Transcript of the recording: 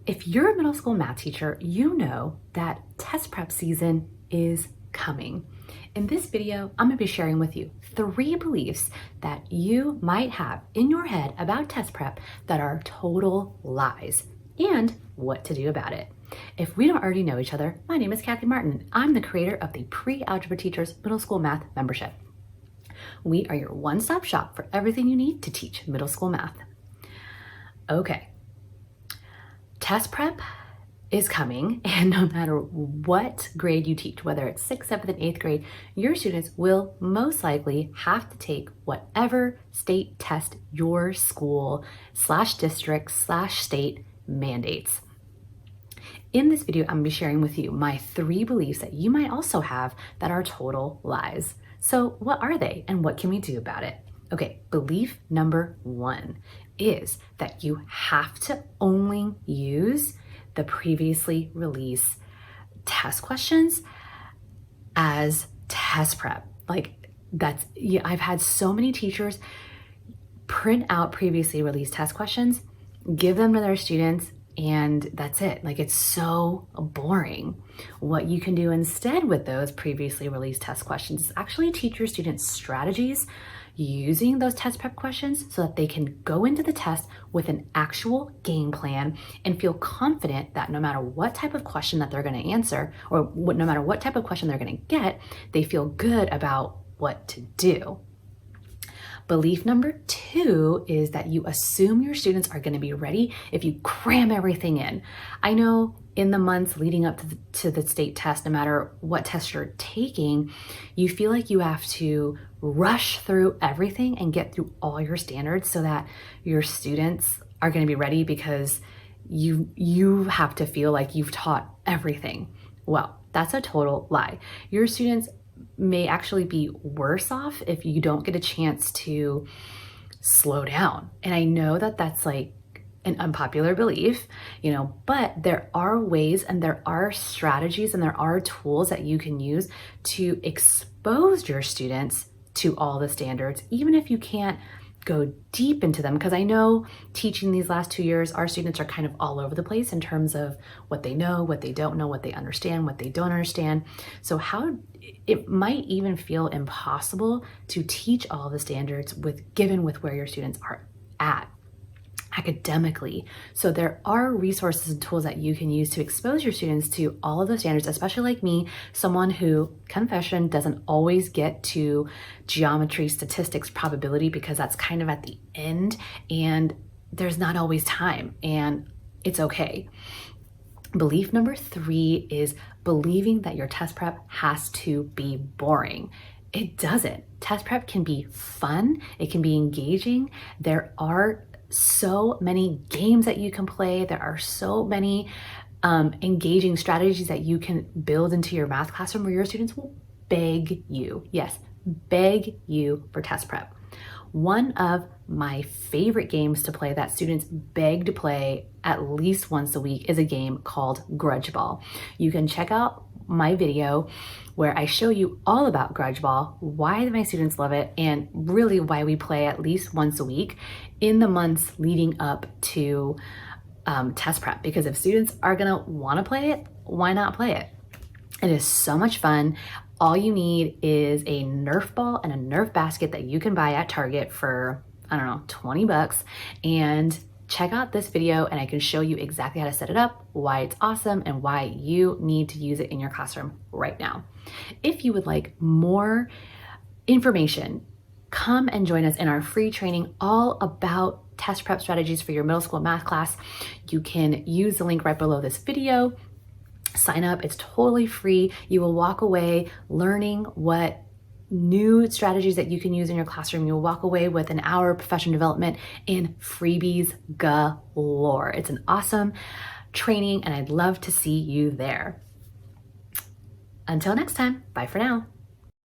If you're a middle school math teacher, you know that test prep season is coming. In this video, I'm going to be sharing with you 3 beliefs that you might have in your head about test prep that are total lies and what to do about it. If we don't already know each other, my name is Kathy Martin. I'm the creator of the Pre-Algebra Teachers Middle School Math membership. We are your one-stop shop for everything you need to teach middle school math. Okay. Test prep is coming, and no matter what grade you teach, whether it's 6th, 7th, and 8th grade, your students will most likely have to take whatever state test your school /district/state mandates. In this video, I'm going to be sharing with you my 3 beliefs that you might also have that are total lies. So what are they and what can we do about it? Okay, belief number 1 is that you have to only use the previously released test questions as test prep. I've had so many teachers print out previously released test questions, give them to their students, and that's it. It's so boring. What you can do instead with those previously released test questions is actually teach your students strategies using those test prep questions so that they can go into the test with an actual game plan and feel confident that no matter what type of question that they're going to answer, or no matter what type of question they're going to get, they feel good about what to do. Belief number 2 is that you assume your students are going to be ready if you cram everything in. I know in the months leading up to the state test, no matter what test you're taking, you feel like you have to rush through everything and get through all your standards so that your students are going to be ready because you have to feel like you've taught everything. Well, that's a total lie. Your students may actually be worse off if you don't get a chance to slow down. And I know that that's an unpopular belief, but there are ways and there are strategies and there are tools that you can use to expose your students to all the standards, even if you can't go deep into them. Because I know teaching these last 2 years, our students are kind of all over the place in terms of what they know, what they don't know, what they understand, what they don't understand. So it might even feel impossible to teach all the standards given where your students are at academically. So there are resources and tools that you can use to expose your students to all of the standards, especially like me, someone who, confession, doesn't always get to geometry, statistics, probability, because that's kind of at the end and there's not always time, and it's okay. Belief number 3 is believing that your test prep has to be boring. It doesn't. Test prep can be fun. It can be engaging. There are so many games that you can play. There are so many engaging strategies that you can build into your math classroom where your students will beg you for test prep. One of my favorite games to play that students beg to play at least once a week is a game called Grudge Ball. You can check out my video where I show you all about Grudge Ball, why my students love it, and really why we play at least once a week in the months leading up to test prep. Because if students are gonna wanna play it, why not play it? It is so much fun. All you need is a Nerf ball and a Nerf basket that you can buy at Target for, I don't know, 20 bucks. And check out this video and I can show you exactly how to set it up, why it's awesome, and why you need to use it in your classroom right now. If you would like more information, come and join us in our free training all about test prep strategies for your middle school math class. You can use the link right below this video. Sign up, it's totally free. You will walk away learning what new strategies that you can use in your classroom. You'll walk away with an hour of professional development and freebies galore. It's an awesome training and I'd love to see you there. Until next time, bye for now.